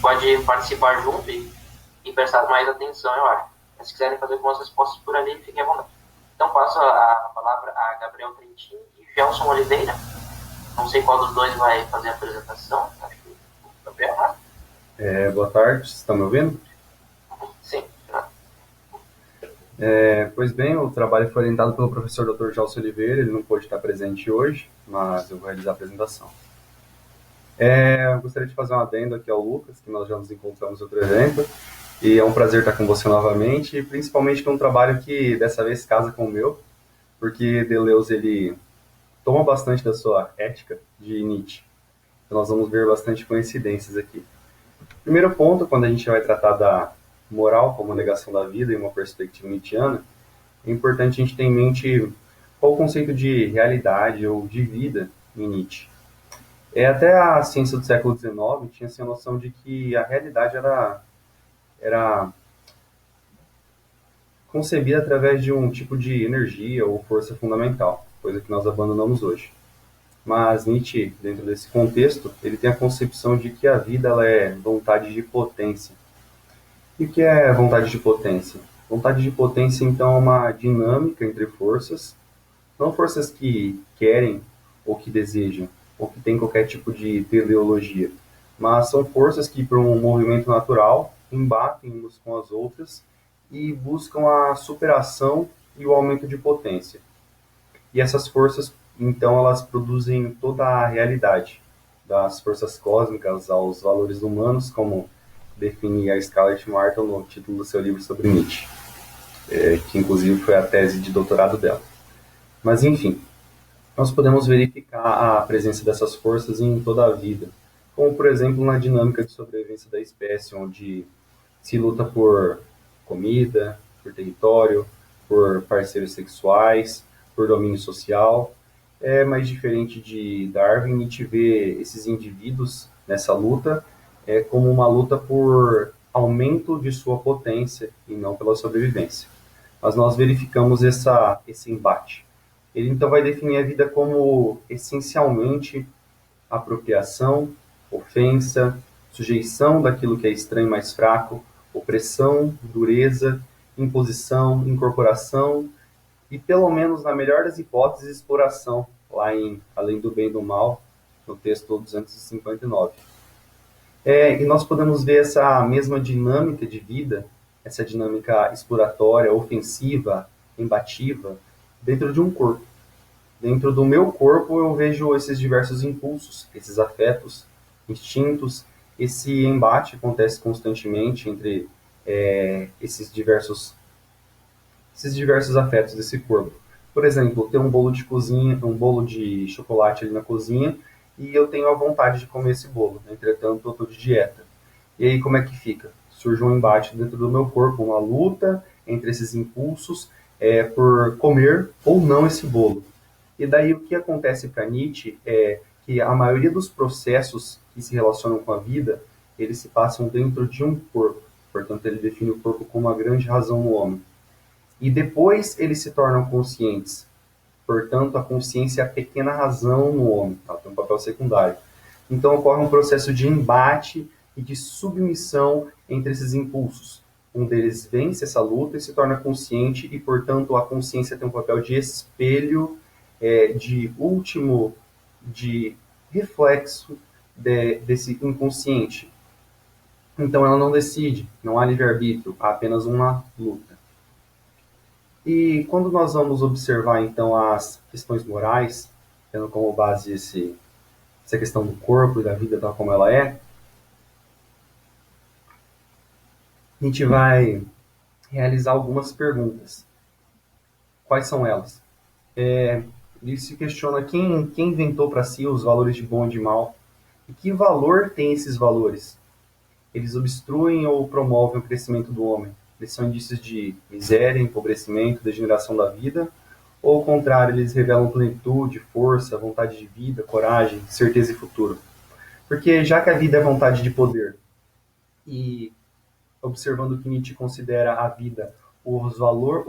pode participar junto e prestar mais atenção, eu acho. Mas se quiserem fazer algumas respostas por ali, fiquem à vontade. Então, passo a palavra a Gabriel Trentin e Gelson Oliveira. Não sei qual dos dois vai fazer a apresentação. Acho que o Gabriel, né? Boa tarde, vocês estão me ouvindo? Sim. Pois bem, o trabalho foi orientado pelo professor Dr. Gelson Oliveira, ele não pôde estar presente hoje, mas eu vou realizar a apresentação. Eu gostaria de fazer um adendo aqui ao Lucas, que nós já nos encontramos em outro evento, e é um prazer estar com você novamente, e principalmente com um trabalho que dessa vez casa com o meu, porque Deleuze ele toma bastante da sua ética de Nietzsche. Então nós vamos ver bastante coincidências aqui. Primeiro ponto, quando a gente vai tratar da moral como negação da vida em uma perspectiva nietzschiana, é importante a gente ter em mente qual o conceito de realidade ou de vida em Nietzsche. Até a ciência do século XIX tinha essa noção de que a realidade era concebida através de um tipo de energia ou força fundamental, coisa que nós abandonamos hoje. Mas Nietzsche, dentro desse contexto, ele tem a concepção de que a vida ela é vontade de potência. E o que é vontade de potência? Vontade de potência, então, é uma dinâmica entre forças, não forças que querem ou que desejam, ou que têm qualquer tipo de teleologia, mas são forças que, por um movimento natural, embatem umas com as outras e buscam a superação e o aumento de potência. E essas forças, então, elas produzem toda a realidade, das forças cósmicas aos valores humanos, como define a Scarlett Martel no título do seu livro sobre Nietzsche, que inclusive foi a tese de doutorado dela. Mas, enfim, nós podemos verificar a presença dessas forças em toda a vida, como, por exemplo, na dinâmica de sobrevivência da espécie, onde se luta por comida, por território, por parceiros sexuais, por domínio social. É mais diferente de Darwin, Nietzsche vê esses indivíduos nessa luta como uma luta por aumento de sua potência e não pela sobrevivência. Mas nós verificamos esse embate. Ele então vai definir a vida como essencialmente apropriação, ofensa, sujeição daquilo que é estranho e mais fraco, opressão, dureza, imposição, incorporação e, pelo menos na melhor das hipóteses, exploração, lá em Além do Bem e do Mal, no texto 259. E nós podemos ver essa mesma dinâmica de vida, essa dinâmica exploratória, ofensiva, embativa, dentro de um corpo. Dentro do meu corpo eu vejo esses diversos impulsos, esses afetos, instintos, esse embate acontece constantemente entre esses diversos afetos desse corpo. Por exemplo, tem um bolo de cozinha, um bolo de chocolate ali na cozinha e eu tenho a vontade de comer esse bolo. Entretanto, eu estou de dieta. E aí como é que fica? Surge um embate dentro do meu corpo, uma luta entre esses impulsos por comer ou não esse bolo. E daí o que acontece para Nietzsche é que a maioria dos processos que se relacionam com a vida, eles se passam dentro de um corpo. Portanto, ele define o corpo como a grande razão no homem. E depois eles se tornam conscientes. Portanto, a consciência é a pequena razão no homem, ela tem um papel secundário. Então ocorre um processo de embate e de submissão entre esses impulsos. Um deles vence essa luta e se torna consciente e, portanto, a consciência tem um papel de espelho, de reflexo desse inconsciente. Então ela não decide, não há livre-arbítrio, há apenas uma luta. E quando nós vamos observar, então, as questões morais, tendo como base essa questão do corpo e da vida tal como ela é, a gente vai realizar algumas perguntas. Quais são elas? Ele se questiona quem inventou para si os valores de bom e de mal e que valor tem esses valores. Eles obstruem ou promovem o crescimento do homem? Eles são indícios de miséria, empobrecimento, degeneração da vida? Ou, ao contrário, eles revelam plenitude, força, vontade de vida, coragem, certeza e futuro? Porque já que a vida é vontade de poder, e observando que Nietzsche considera a vida o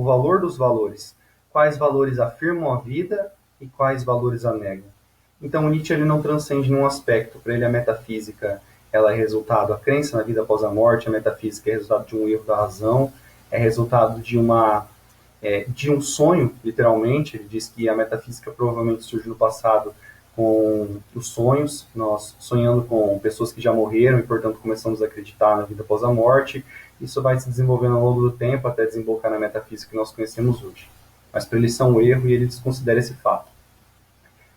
valor dos valores, quais valores afirmam a vida e quais valores a negam? Então, Nietzsche ele não transcende num aspecto. Para ele, a metafísica ela é resultado, a crença na vida após a morte, a metafísica é resultado de um erro da razão, é resultado de um sonho, literalmente. Ele diz que a metafísica provavelmente surgiu no passado com os sonhos, nós sonhando com pessoas que já morreram e, portanto, começamos a acreditar na vida após a morte. Isso vai se desenvolvendo ao longo do tempo até desembocar na metafísica que nós conhecemos hoje. Mas para ele isso é um erro e ele desconsidera esse fato.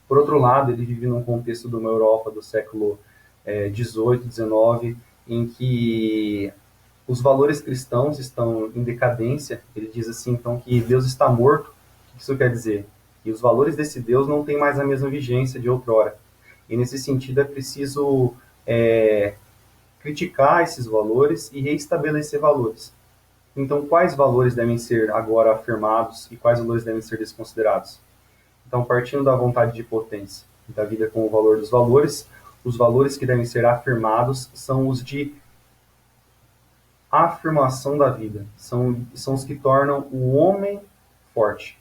Por outro lado, ele vive num contexto de uma Europa do século XVIII, XIX, em que os valores cristãos estão em decadência. Ele diz assim, então, que Deus está morto. O que isso quer dizer? E os valores desse Deus não têm mais a mesma vigência de outrora. E, nesse sentido, é preciso criticar esses valores e reestabelecer valores. Então, quais valores devem ser agora afirmados e quais valores devem ser desconsiderados? Então, partindo da vontade de potência da vida com o valor dos valores, os valores que devem ser afirmados são os de afirmação da vida, são os que tornam o homem forte.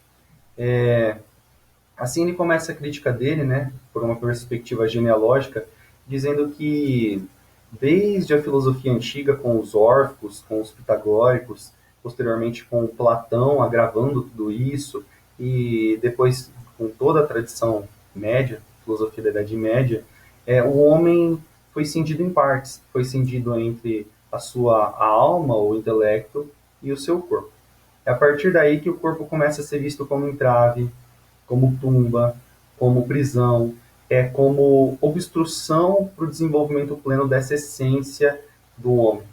Assim ele começa a crítica dele, né, por uma perspectiva genealógica, dizendo que desde a filosofia antiga, com os órficos, com os pitagóricos, posteriormente com Platão agravando tudo isso, e depois com toda a tradição média, filosofia da Idade Média, o homem foi cindido em partes, foi cindido entre a alma, o intelecto, e o seu corpo. É a partir daí que o corpo começa a ser visto como entrave, como tumba, como prisão, como obstrução para o desenvolvimento pleno dessa essência do homem.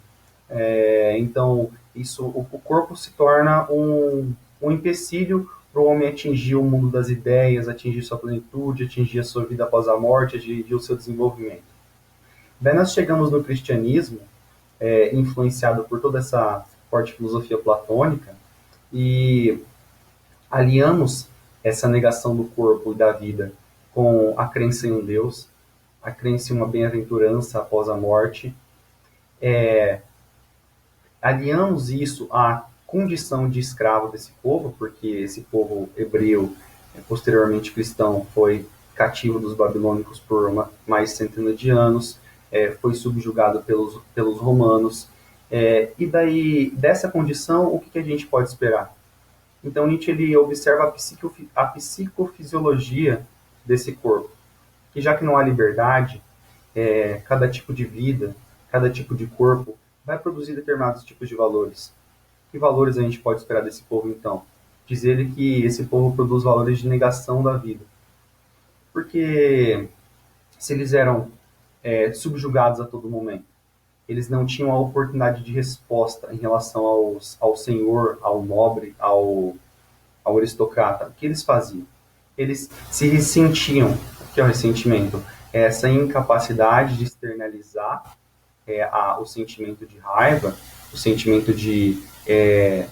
Então, o corpo se torna um empecilho para o homem atingir o mundo das ideias, atingir sua plenitude, atingir a sua vida após a morte, atingir o seu desenvolvimento. Daí nós chegamos no cristianismo, influenciado por toda essa forte filosofia platônica, e aliamos essa negação do corpo e da vida com a crença em um Deus, a crença em uma bem-aventurança após a morte. Aliamos isso à condição de escravo desse povo, porque esse povo hebreu, posteriormente cristão, foi cativo dos babilônicos por mais centenas de anos, foi subjugado pelos romanos. E daí, dessa condição, o que a gente pode esperar? Então Nietzsche ele observa a psicofisiologia desse corpo, que já que não há liberdade, cada tipo de vida, cada tipo de corpo vai produzir determinados tipos de valores. Que valores a gente pode esperar desse povo então? Diz ele que esse povo produz valores de negação da vida. Porque se eles eram subjugados a todo momento, eles não tinham a oportunidade de resposta em relação ao senhor, ao nobre, ao aristocrata. O que eles faziam? Eles se ressentiam. O que é o ressentimento? É essa incapacidade de externalizar o sentimento de raiva, o sentimento de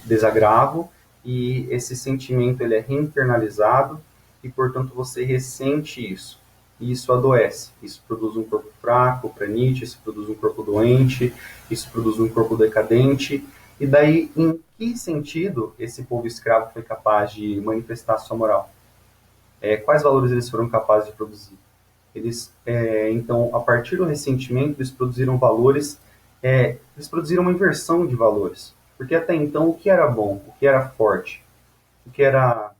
desagravo, e esse sentimento ele é reinternalizado e, portanto, você ressente isso. E isso adoece. Isso produz um corpo fraco para Nietzsche, isso produz um corpo doente, isso produz um corpo decadente. E daí, em que sentido esse povo escravo foi capaz de manifestar sua moral? Quais valores eles foram capazes de produzir? Eles, então, a partir do ressentimento, eles produziram valores, eles produziram uma inversão de valores. Porque até então, o que era bom, o que era forte, o que era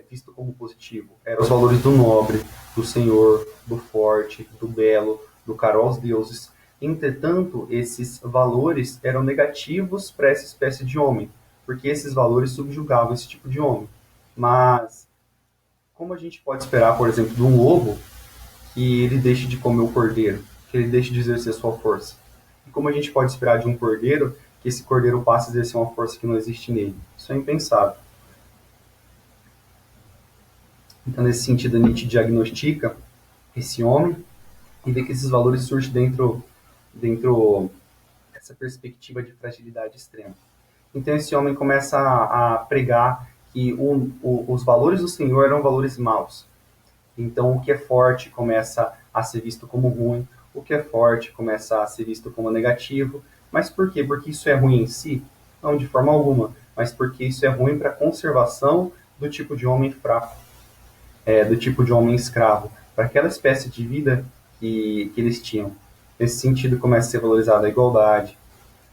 visto como positivo, eram os valores do nobre, do senhor, do forte, do belo, do caro aos deuses. Entretanto, esses valores eram negativos para essa espécie de homem, porque esses valores subjugavam esse tipo de homem. Mas, como a gente pode esperar, por exemplo, de um lobo, que ele deixe de comer o cordeiro, que ele deixe de exercer sua força? E como a gente pode esperar de um cordeiro que esse cordeiro passe a exercer uma força que não existe nele? Isso é impensável. Então, nesse sentido, Nietzsche diagnostica esse homem e vê que esses valores surgem dentro dessa perspectiva de fragilidade extrema. Então, esse homem começa a pregar que os valores do Senhor eram valores maus. Então, o que é forte começa a ser visto como ruim, o que é forte começa a ser visto como negativo. Mas por quê? Porque isso é ruim em si? Não, de forma alguma. Mas porque isso é ruim para a conservação do tipo de homem fraco, do tipo de homem escravo, para aquela espécie de vida que eles tinham. Nesse sentido, começa a ser valorizada a igualdade,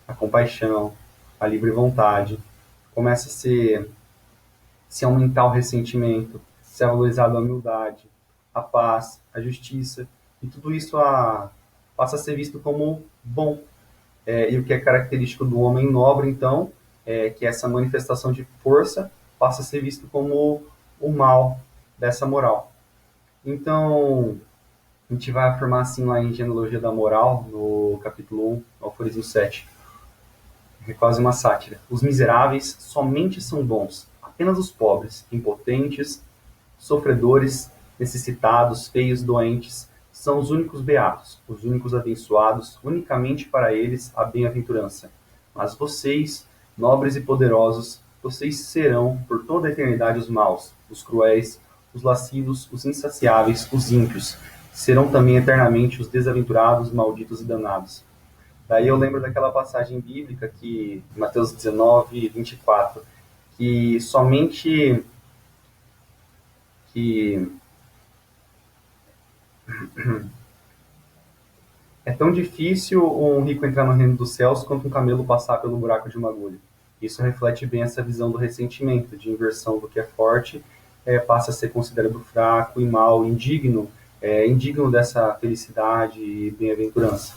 a compaixão, a livre vontade, começa a se aumentar o ressentimento, se valorizar a humildade, a paz, a justiça, e tudo isso passa a ser visto como bom. E o que é característico do homem nobre, então, é que essa manifestação de força passa a ser visto como o mal dessa moral. Então, a gente vai afirmar assim lá em Genealogia da Moral, no capítulo 1, no aforismo 7, é quase uma sátira. Os miseráveis somente são bons, apenas os pobres, impotentes, sofredores, necessitados, feios, doentes, são os únicos beatos, os únicos abençoados, unicamente para eles a bem-aventurança. Mas vocês, nobres e poderosos, vocês serão por toda a eternidade os maus, os cruéis, os lascivos, os insaciáveis, os ímpios. Serão também eternamente os desaventurados, malditos e danados. Daí eu lembro daquela passagem bíblica que Mateus 19, 24, que somente que é tão difícil um rico entrar no reino dos céus quanto um camelo passar pelo buraco de uma agulha. Isso reflete bem essa visão do ressentimento, de inversão do que é forte, passa a ser considerado fraco e mal, indigno, indigno dessa felicidade e bem-aventurança.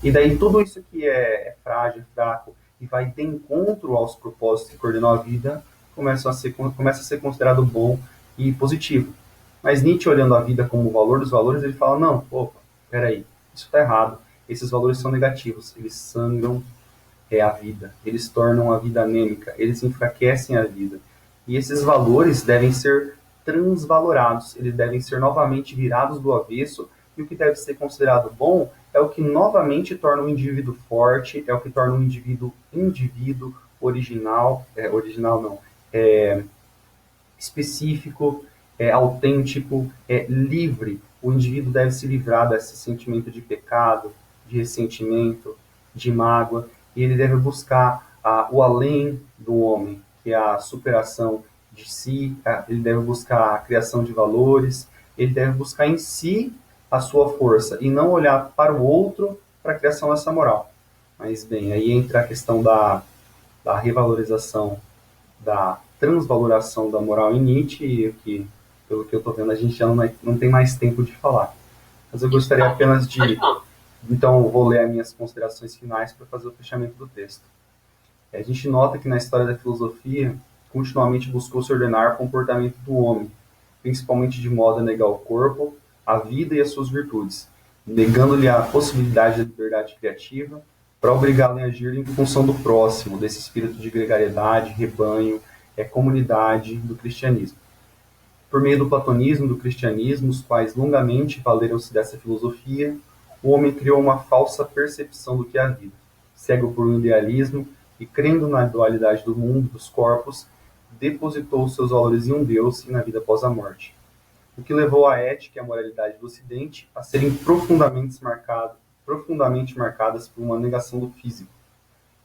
E daí tudo isso que é frágil, fraco, e vai de encontro aos propósitos que coordenam a vida, começa a ser considerado bom e positivo. Mas Nietzsche, olhando a vida como o valor dos valores, ele fala, não, opa, peraí, isso está errado. Esses valores são negativos, eles sangram a vida, eles tornam a vida anêmica, eles enfraquecem a vida. E esses valores devem ser transvalorados, eles devem ser novamente virados do avesso, e o que deve ser considerado bom é o que novamente torna um indivíduo forte, é o que torna um indivíduo original, original não, específico, autêntico, livre. O indivíduo deve se livrar desse sentimento de pecado, de ressentimento, de mágoa, e ele deve buscar o além do homem, que é a superação de si, ele deve buscar a criação de valores, ele deve buscar em si a sua força, e não olhar para o outro para a criação dessa moral. Mas, bem, aí entra a questão da revalorização, da transvaloração da moral em Nietzsche, e que, pelo que eu estou vendo, a gente já não tem mais tempo de falar. Mas eu gostaria apenas de... Então, eu vou ler as minhas considerações finais para fazer o fechamento do texto. A gente nota que na história da filosofia, continuamente buscou se ordenar o comportamento do homem, principalmente de modo a negar o corpo, a vida e as suas virtudes, negando-lhe a possibilidade da liberdade criativa, para obrigá-lo a agir em função do próximo, desse espírito de gregariedade, rebanho, comunidade do cristianismo. Por meio do platonismo e do cristianismo, os quais longamente valeram-se dessa filosofia, o homem criou uma falsa percepção do que é a vida. Cego por um idealismo e crendo na dualidade do mundo, dos corpos, depositou seus valores em um Deus e na vida após a morte. O que levou a ética e a moralidade do Ocidente a serem profundamente marcadas por uma negação do físico,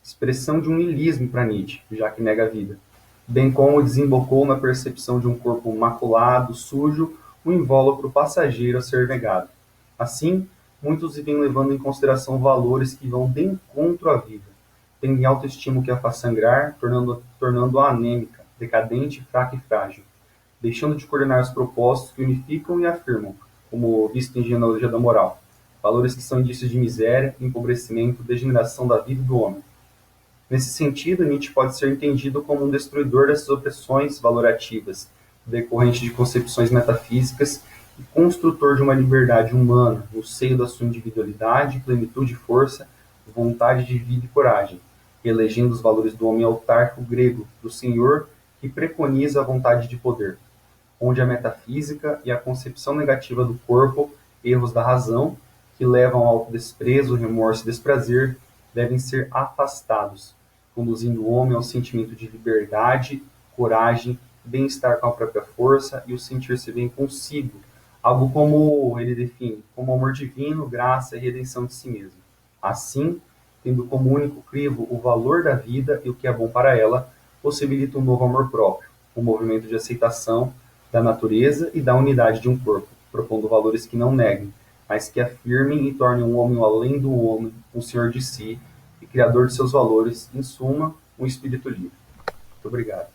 expressão de um niilismo para Nietzsche, já que nega a vida, bem como desembocou na percepção de um corpo maculado, sujo, um invólucro passageiro a ser negado. Assim, muitos vêm levando em consideração valores que vão de encontro à vida, tendo autoestima que a faz sangrar, tornando-a anêmica, decadente, fraca e frágil, deixando de coordenar os propósitos que unificam e afirmam, como visto em Genealogia da Moral, valores que são indícios de miséria, empobrecimento, degeneração da vida do homem. Nesse sentido, Nietzsche pode ser entendido como um destruidor dessas opressões valorativas, decorrente de concepções metafísicas e construtor de uma liberdade humana no seio da sua individualidade, plenitude e força, vontade de vida e coragem, elegendo os valores do homem autárquico grego, do senhor, que preconiza a vontade de poder, onde a metafísica e a concepção negativa do corpo, erros da razão, que levam ao autodesprezo, remorso e desprazer, devem ser afastados, conduzindo o homem ao sentimento de liberdade, coragem, bem-estar com a própria força e o sentir-se bem consigo, algo como ele define, como amor divino, graça e redenção de si mesmo. Assim, tendo como único crivo o valor da vida e o que é bom para ela, possibilita um novo amor próprio, um movimento de aceitação da natureza e da unidade de um corpo, propondo valores que não neguem, mas que afirmem e tornem o homem o além do homem, um senhor de si e criador de seus valores, em suma, um espírito livre. Muito obrigado.